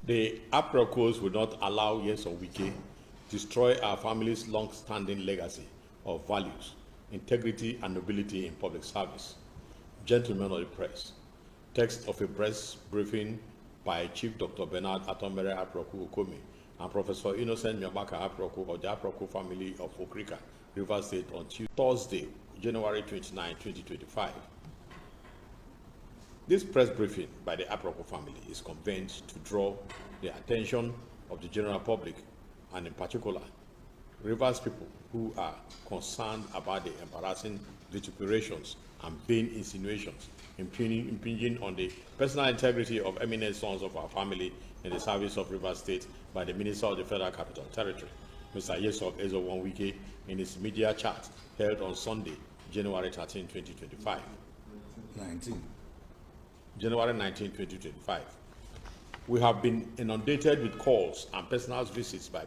The Apriokus will not allow Nyesom Wike destroy our family's long-standing legacy of values, integrity, and nobility in public service. Gentlemen of the press, text of a press briefing by Chief Dr. Bernard Atomere Aprioku Okome and Professor Innocent Miebaka Aprioku of the Aprioku family of Okrika, Rivers State on Thursday, January 29, 2025. This press briefing by the Aprioku family is convened to draw the attention of the general public and in particular Rivers people who are concerned about the embarrassing vituperations and vain insinuations impinging on the personal integrity of eminent sons of our family in the service of Rivers State by the Minister of the Federal Capital Territory, Mr. Nyesom Wike, in his media chat held on Sunday, January 13, 2025. January 19, 2025. We have been inundated with calls and personal visits by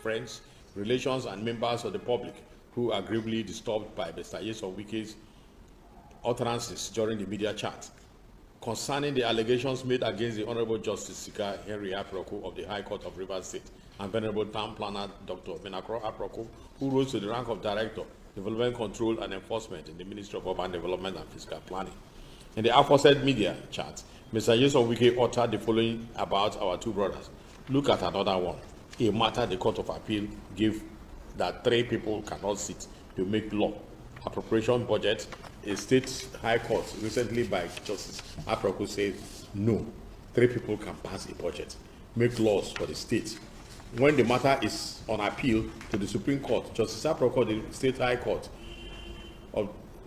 friends, relations, and members of the public who are gravely disturbed by Mr. Nyesom Wike's utterances during the media chat concerning the allegations made against the Honorable Justice Sika Henry Aprioku of the High Court of Rivers State and Venerable Town Planner Dr. Miebaka Aprioku, who rose to the rank of Director, Development Control and Enforcement in the Ministry of Urban Development and Fiscal Planning. In the aforesaid media chat, Mr. Nyesom Wike uttered the following about our two brothers. Look at another one. A matter the Court of Appeal gave that 3 people cannot sit to make law. Appropriation budget, a state high court recently by Justice Aprioku said no, 3 people can pass a budget, make laws for the state. When the matter is on appeal to the Supreme Court, Justice Aprioku, the state high court,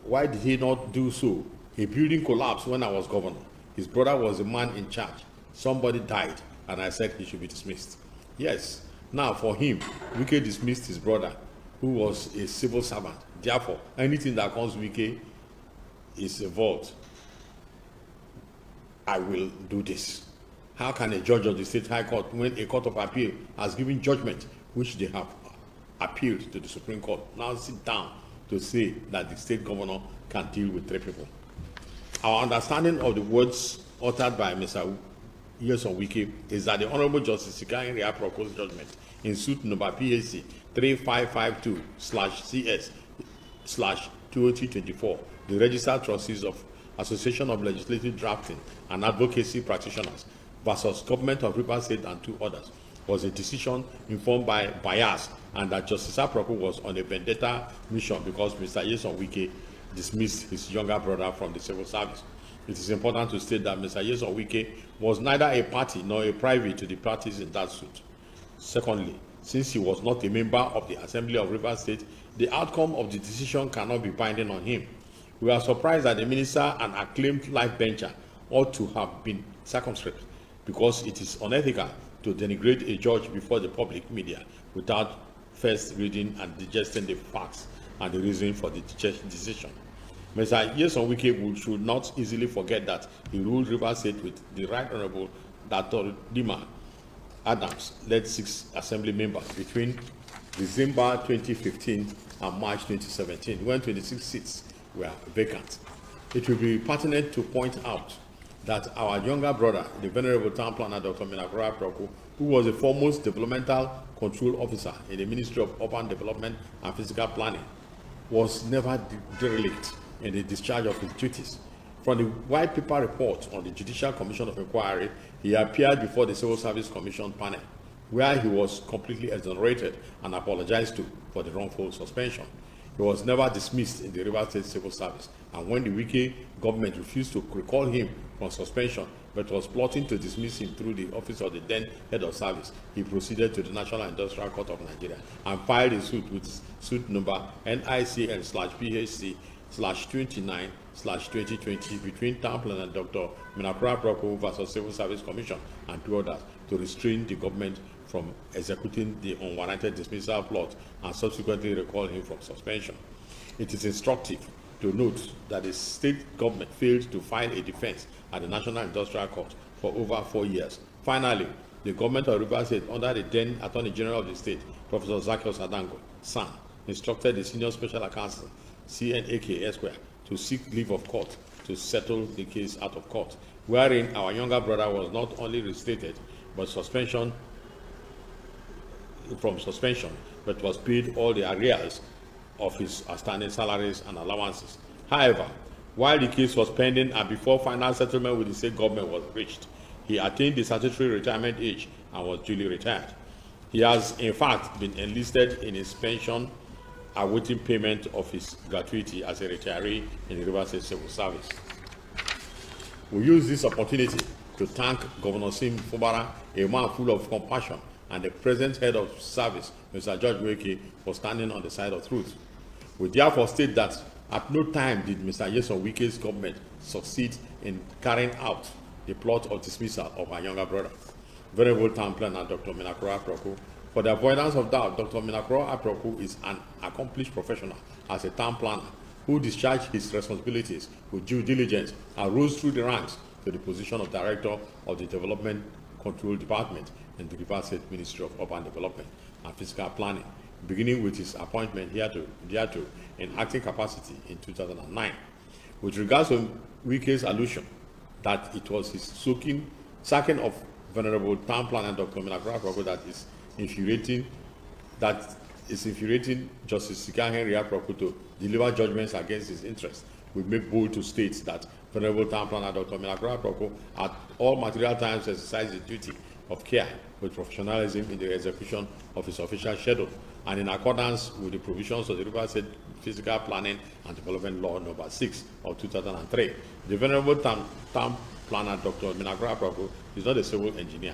why did he not do so? A building collapsed when I was governor. His brother was the man in charge. Somebody died, and I said he should be dismissed. Yes, now for him, Wike dismissed his brother, who was a civil servant. Therefore, anything that comes Wike is a vote. I will do this. How can a judge of the state high court, when a court of appeal has given judgment which they have appealed to the Supreme Court, now sit down to say that the state governor can deal with 3 people? Our understanding of the words uttered by Mr. Nyesom Wike is that the Honorable Justice Sika Henry Aprioku's judgment in suit number PHC 3552/CS/2024, the registered trustees of Association of Legislative Drafting and Advocacy Practitioners versus Government of Rivers State and 2 others, was a decision informed by bias, and that Justice Aprioku was on a vendetta mission because Mr. Nyesom Wike dismissed his younger brother from the civil service. It is important to state that Mr. Nyesom Wike was neither a party nor a private to the parties in that suit. Secondly, since he was not a member of the Assembly of Rivers State, the outcome of the decision cannot be binding on him. We are surprised that the minister, an acclaimed life bencher, ought to have been circumscribed because it is unethical to denigrate a judge before the public media without first reading and digesting the facts and the reason for the decision. Mr. Nyesom Wike should not easily forget that he ruled Rivers State with the Right Honorable Dr. Dima Adams, led 6 assembly members between December 2015 and March 2017, when 26 seats were vacant. It will be pertinent to point out that our younger brother, the Venerable Town Planner Dr. Miebaka Aprioku, who was the foremost developmental control officer in the Ministry of Urban Development and Physical Planning, was never derelict in the discharge of his duties. From the white paper report on the Judicial Commission of Inquiry, he appeared before the Civil Service Commission panel, where he was completely exonerated and apologized to for the wrongful suspension. He was never dismissed in the Rivers State Civil Service, and when the Wike government refused to recall him from suspension but was plotting to dismiss him through the office of the then head of service, he proceeded to the National Industrial Court of Nigeria and filed a suit with suit number NICN/PHC/29/2020 between Town Planner Dr. Miebaka Aprioku versus Civil Service Commission and 2 others to restrain the government from executing the unwarranted dismissal plot and subsequently recall him from suspension. It is instructive to note that the state government failed to file a defense at the National Industrial Court for over 4 years. Finally, the government of Rivers State, under the then Attorney General of the state, Professor Zaccheaus Adango, SAN, instructed the Senior Special Counsel, CNAK Esquire, to seek leave of court to settle the case out of court, wherein our younger brother was not only restated, but suspension, but was paid all the arrears of his outstanding salaries and allowances. However, while the case was pending and before final settlement with the state government was reached, he attained the statutory retirement age and was duly retired. He has, in fact, been enlisted in his pension, awaiting payment of his gratuity as a retiree in the Rivers State Civil Service. We use this opportunity to thank Governor Nyesom Wike, a man full of compassion, and the present head of service, Mr. George Wike, for standing on the side of truth. We therefore state that at no time did Mr. Nyesom Wike's government succeed in carrying out the plot of dismissal of our younger brother, Venerable Town Planner Dr. Miebaka Aprioku. For the avoidance of doubt, Dr. Miebaka Aprioku is an accomplished professional as a town planner who discharged his responsibilities with due diligence and rose through the ranks to the position of Director of the Development Control Department in the Rivers State Ministry of Urban Development and Fiscal Planning, beginning with his appointment hereto in acting capacity in 2009. With regards to Wike's allusion that it was his sacking of Venerable Town Planner Dr. Miebaka Aprioku that is infuriating Justice Sika Henry Aprioku to deliver judgments against his interests, we make bold to state that Venerable Town Planner Dr. Miebaka Aprioku at all material times exercised the duty of care with professionalism in the execution of his official schedule and in accordance with the provisions of the Rivers State Physical Planning and Development Law No. 6 of 2003. The Venerable Town Planner Dr. Miebaka Aprioku is not a civil engineer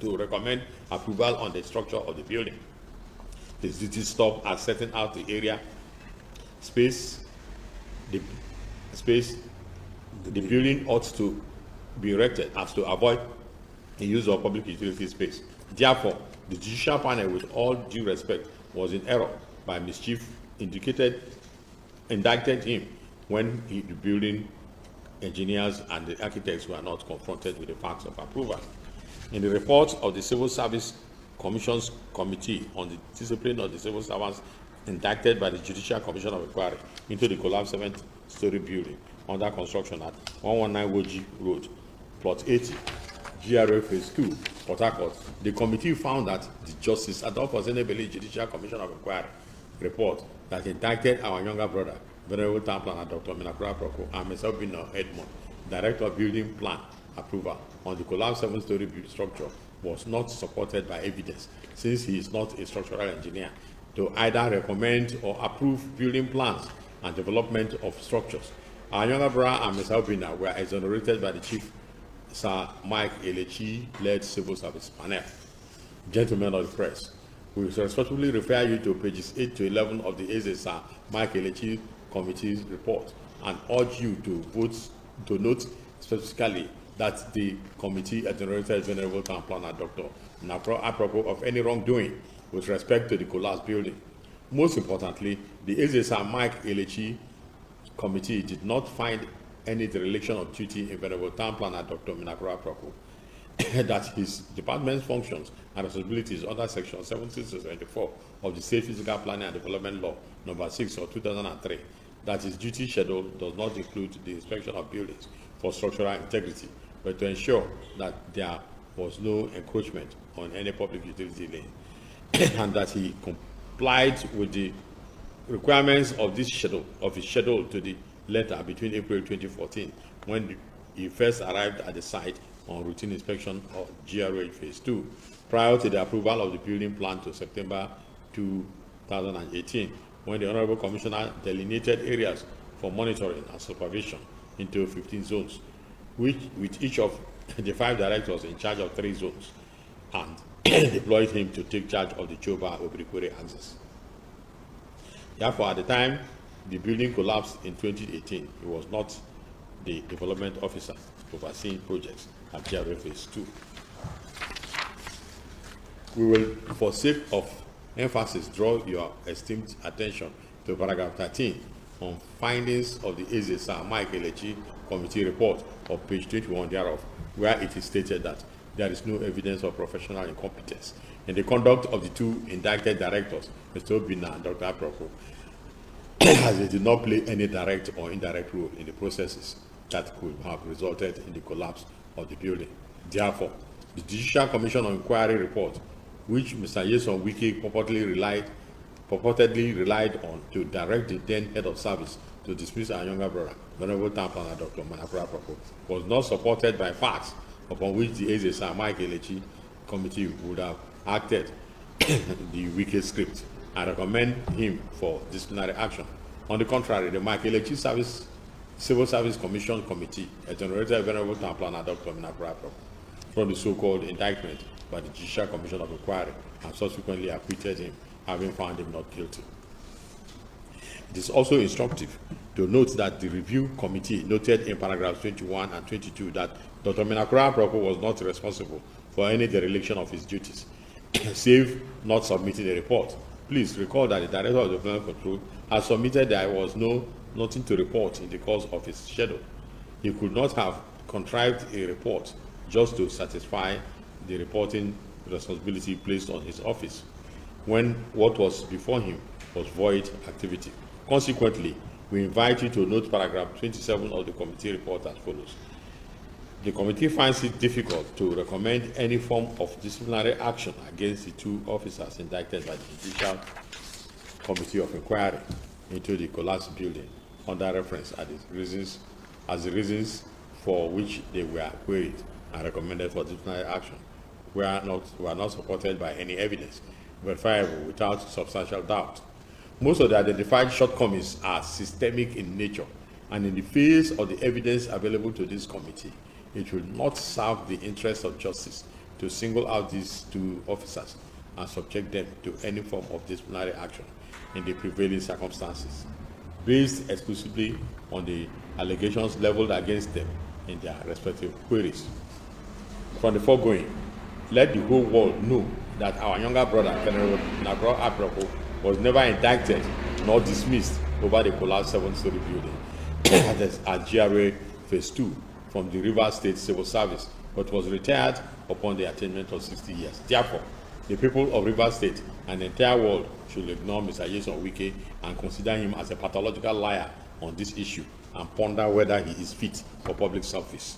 to recommend approval on the structure of the building. His duties stop at setting out the area, the building ought to be erected as to avoid the use of public utility space. Therefore, the judicial panel, with all due respect, was in error by mischief indicted indicted him when the building engineers and the architects were not confronted with the facts of approval. In the report of the Civil Service Commission's Committee on the Discipline of the Civil Servants indicted by the Judicial Commission of Inquiry into the collapsed 7-story building under construction at 119 Woji Road, Plot 80, GRA Phase 2, Port Harcourt, the committee found that the Justice Adolphus Enebeli Judicial Commission of Inquiry report that indicted our younger brother, Venerable Town Planner Dr. Miebaka Aprioku, and myself being Edmond, Director of Building Plan Approval on the collapsed 7-story structure, was not supported by evidence, since he is not a structural engineer, to either recommend or approve building plans and development of structures. Our younger brother and myself were exonerated by the Chief Sir Mike Elechi-led Civil Service panel. Gentlemen of the press, we respectfully refer you to pages 8 to 11 of the Sir Mike Elechi Committee's report and urge you to note specifically that the committee exonerated Venerable Town Planner Dr. Miebaka Aprioku of any wrongdoing with respect to the collapsed building. Most importantly, the Sir Mike Elechi Committee did not find any dereliction of duty in Venerable Town Planner Dr. Miebaka Aprioku, that his department's functions and responsibilities under Section 76-74 of the State Physical Planning and Development Law No. 6 of 2003, that his duty schedule does not include the inspection of buildings for structural integrity, but to ensure that there was no encroachment on any public utility lane, and that he complied with the requirements of his schedule to the letter between April 2014, when he first arrived at the site on routine inspection of GRA Phase 2, prior to the approval of the building plan to September 2018, when the Honorable Commissioner delineated areas for monitoring and supervision into 15 zones, with each of the 5 directors in charge of 3 zones, and deployed him to take charge of the Choba Obrikure axis. Therefore, at the time the building collapsed in 2018, he was not the development officer overseeing projects at GRA Phase 2. We will, for sake of emphasis, draw your esteemed attention to paragraph 13 on findings of the Sir Mike Elechi Committee report of page 21 thereof, where it is stated that there is no evidence of professional incompetence in the conduct of the 2 indicted directors, Mr. Obina and Dr. Aprioku, as they did not play any direct or indirect role in the processes that could have resulted in the collapse of the building. Therefore, The Judicial Commission of Inquiry report, which Mr. Nyesom Wike purportedly relied on to direct the then head of service to dismiss our younger brother, Honorable Town Planner Dr. Miebaka Aprioku, was not supported by facts upon which the Eze Mike committee would have acted the Wike script and recommend him for disciplinary action. On the contrary, the Mike Civil Service Commission Committee exonerated Venerable Town Planner Dr. Miebaka Aprioku from the so-called indictment by the Judicial Commission of Inquiry and subsequently acquitted him, having found him not guilty. It is also instructive to note that the review committee noted in paragraphs 21 and 22 that Dr. Miebaka Aprioku was not responsible for any dereliction of his duties, save not submitting a report. Please recall that the Director of Development Control has submitted there was nothing to report in the course of his schedule. He could not have contrived a report just to satisfy the reporting responsibility placed on his office, when what was before him was void activity. Consequently, we invite you to note paragraph 27 of the committee report as follows. The committee finds it difficult to recommend any form of disciplinary action against the two officers indicted by the Judicial Committee of Inquiry into the collapsed building under reference as the reasons for which they were queried and recommended for disciplinary action were not supported by any evidence verifiable without substantial doubt. Most of the identified shortcomings are systemic in nature, and in the face of the evidence available to this committee, it will not serve the interest of justice to single out these two officers and subject them to any form of disciplinary action in the prevailing circumstances, based exclusively on the allegations leveled against them in their respective queries. From the foregoing, let the whole world know that our younger brother, General Miebaka Aprioku, was never indicted nor dismissed over the collapsed 7-story building at GRA Phase 2 from the Rivers State Civil Service, but was retired upon the attainment of 60 years. Therefore, the people of Rivers State and the entire world should ignore Mr. Nyesom Wike and consider him as a pathological liar on this issue and ponder whether he is fit for public service.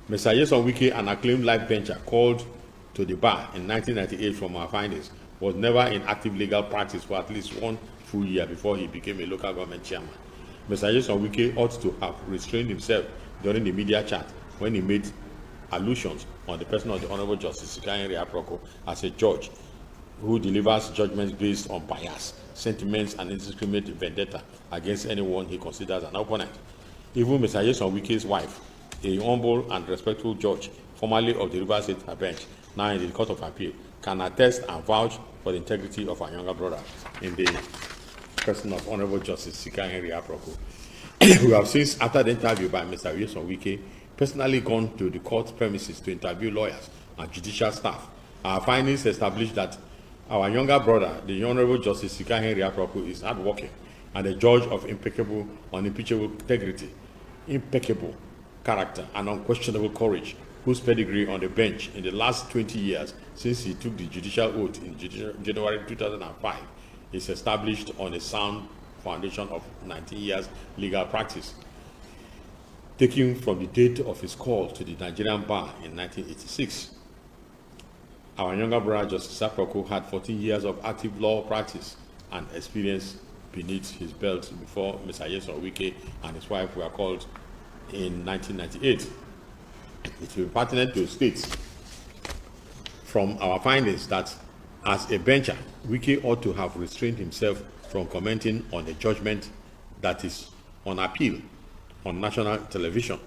Mr. Nyesom Wike, an acclaimed life bencher called to the bar in 1998 from our findings, was never in active legal practice for at least 1 full year before he became a local government chairman. Mr. Nyesom Wike ought to have restrained himself during the media chat when he made allusions on the person of the Honorable Justice Aprioku as a judge who delivers judgments based on bias, sentiments, and indiscriminate vendetta against anyone he considers an opponent. Even Mr. Nyesom Wike's wife, a humble and respectful judge, formerly of the Rivers State Bench, now in the Court of Appeal, can attest and vouch for the integrity of our younger brother in the person of Honorable Justice Aprioku. We have since, after the interview by Mr. Nyesom Wike, personally gone to the court premises to interview lawyers and judicial staff. Our findings established that our younger brother, the Honorable Justice Aprioku, is hardworking and a judge of impeccable, unimpeachable integrity, impeccable character, and unquestionable courage, whose pedigree on the bench in the last 20 years since he took the judicial oath in January 2005 is established on a sound foundation of 19 years legal practice, taken from the date of his call to the Nigerian bar in 1986. Our younger brother, Justice Aprioku, had 14 years of active law practice and experience beneath his belt before Mr. Nyesom Wike and his wife were called in 1998. It will be pertinent to state from our findings that as a bencher, Wike ought to have restrained himself from commenting on a judgment that is on appeal on national television.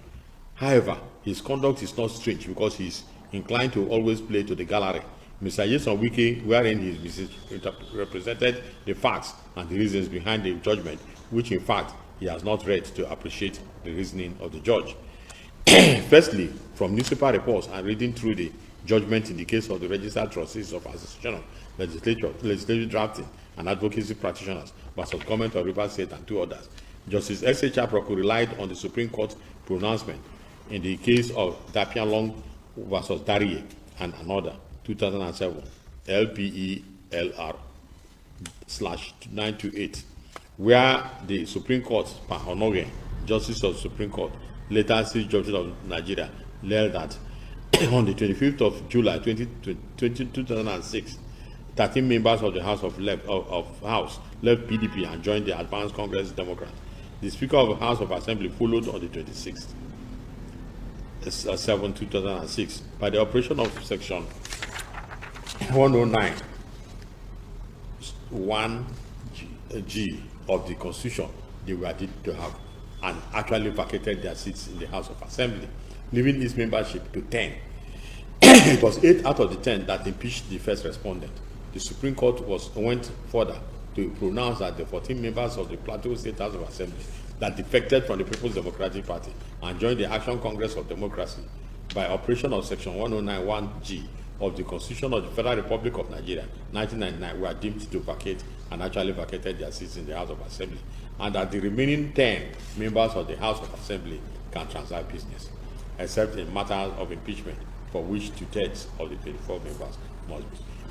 However, his conduct is not strange because he is inclined to always play to the gallery. Mr. Nyesom Wike, wherein he represented the facts and the reasons behind the judgment, which in fact he has not read to appreciate the reasoning of the judge. Firstly, from newspaper reports and reading through the judgment in the case of the registered trustees of Association of Legislative Drafting and Advocacy Practitioners versus Government of Rivers State and 2 others, Justice S.H. Aprioku relied on the Supreme Court pronouncement in the case of Dapian Long versus Darie and another, 2007, LPELR/928, where the Supreme Court, Per Onoge, Justice of the Supreme Court, later Chief Justice of Nigeria, held that On the 25th of July 2006, 13 members of the House left PDP and joined the Advanced Congress Democrats. The Speaker of the House of Assembly followed on the 26th, 2006, by the operation of Section 109, 1G of the Constitution. They were deemed to have and actually vacated their seats in the House of Assembly, leaving its membership to 10. It was 8 out of the 10 that impeached the first respondent. The Supreme Court went further to pronounce that the 14 members of the Plateau State House of Assembly that defected from the People's Democratic Party and joined the Action Congress of Democracy by operation of Section 109(1)G of the Constitution of the Federal Republic of Nigeria, 1999, were deemed to vacate and actually vacated their seats in the House of Assembly, and that the remaining 10 members of the House of Assembly can transact business, except in matters of impeachment, for which 2/3 of the 24 members must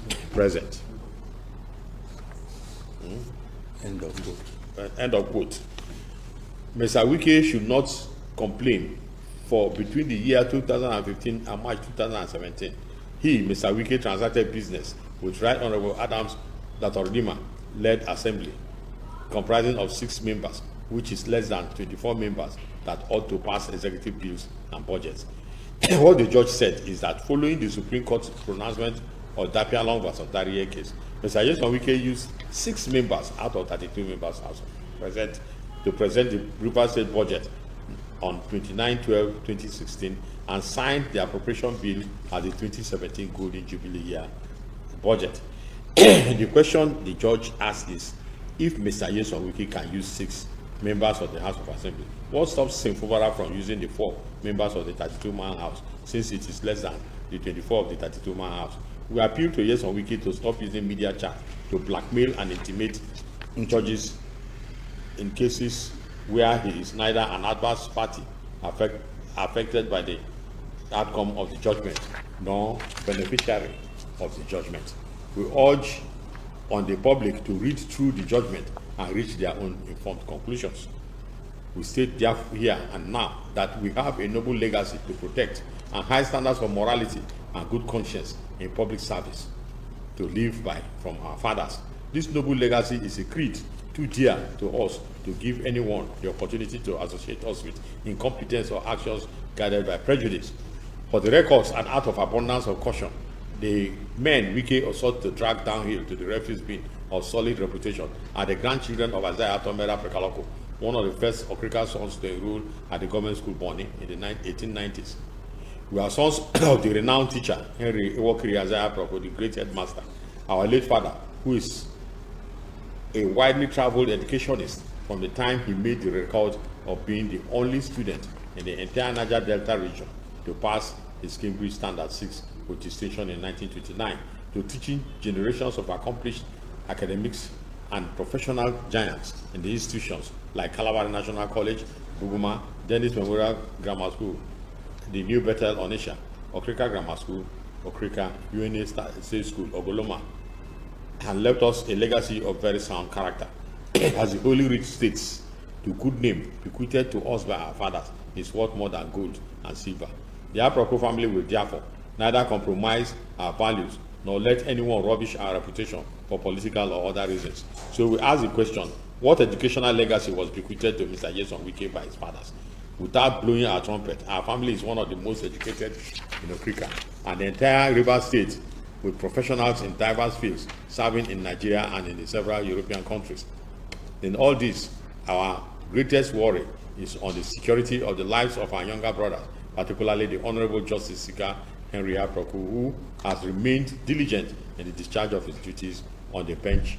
be present. End of quote. End of quote. Mr. Wike should not complain, for between the year 2015 and March 2017, he, Mr. Wike, transacted business with Right Honorable Adams Datorodima led assembly, comprising of 6 members, which is less than 24 members that ought to pass executive bills and budgets. What the judge said is that following the Supreme Court's pronouncement of Dapialong vs. Dariye case, Mr. Nyesom Wike used 6 members out of 32 members to present the Rivers State budget on 29/12/2016 and signed the appropriation bill at the 2017 Golden Jubilee year budget. The question the judge asked is, if Mr. Nyesom Wike can use 6 members of the House of Assembly, what stops Simfobara from using the 4 members of the 32-man House, since it is less than the 24 of the 32-man House? We appeal to Nyesom Wike to stop using media chat to blackmail and intimidate judges in cases where he is neither an adverse party affected by the outcome of the judgment nor beneficiary of the judgment. We urge on the public to read through the judgment and reach their own informed conclusions. We state therefore here and now that we have a noble legacy to protect and high standards of morality and good conscience in public service to live by from our fathers. This noble legacy is a creed too dear to us to give anyone the opportunity to associate us with incompetence or actions guided by prejudice. For the records and out of abundance of caution, the men Wike sought to drag downhill to the refuse bin of solid reputation are the grandchildren of Isaiah Tomera Prekaloko, one of the first Okrika sons to enroll at the government school Bonny in the 1890s. We are sons of the renowned teacher Henry Iwokiri Isaiah Prof, the great headmaster, our late father, who is a widely traveled educationist from the time he made the record of being the only student in the entire Niger Delta region to pass his Cambridge Standard 6 with distinction in 1929, to teaching generations of accomplished academics and professional giants in the institutions like Calabar National College, Buguma, Dennis Memorial Grammar School, the New Bethel Onisha, Okrika Grammar School, Okrika, UNA State School, Ogoloma, and left us a legacy of very sound character. As the Holy Writ states, the good name bequeathed to us by our fathers is worth more than gold and silver. The Aprioku family will therefore neither compromise our values nor let anyone rubbish our reputation for political or other reasons. So we ask the question, what educational legacy was bequeathed to Mr. Nyesom Wike by his fathers? Without blowing our trumpet, our family is one of the most educated in Okrika, and the entire River State, with professionals in diverse fields serving in Nigeria and in the several European countries. In all this, our greatest worry is on the security of the lives of our younger brothers, particularly the Honorable Justice Seeker Henry Aprioku, who has remained diligent in the discharge of his duties on the bench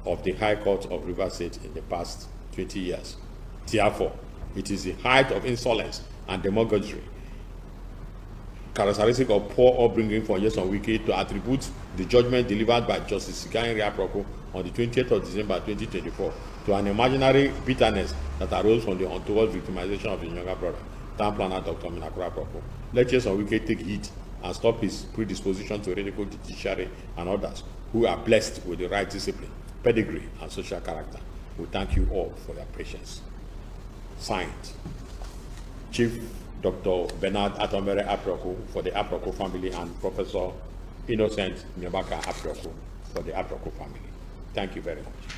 of the High Court of River State in the past 20 years. Therefore, it is the height of insolence and demagoguery, characteristic of poor upbringing for Nyesom Wike, to attribute the judgment delivered by Justice Seeker Henry Aprioku on the 20th of December 2024 to an imaginary bitterness that arose from the untoward victimization of his younger brother, Town Planner Dr. Minakura Aprioku. Let Nyesom Wike take heed and stop his predisposition to ridicule the judiciary and others who are blessed with the right discipline, pedigree, and social character. We thank you all for your patience. Signed, Chief Dr. Bernard Atomere Aprioku for the Aprioku family, and Professor Innocent Miebaka Aprioku for the Aprioku family. Thank you very much.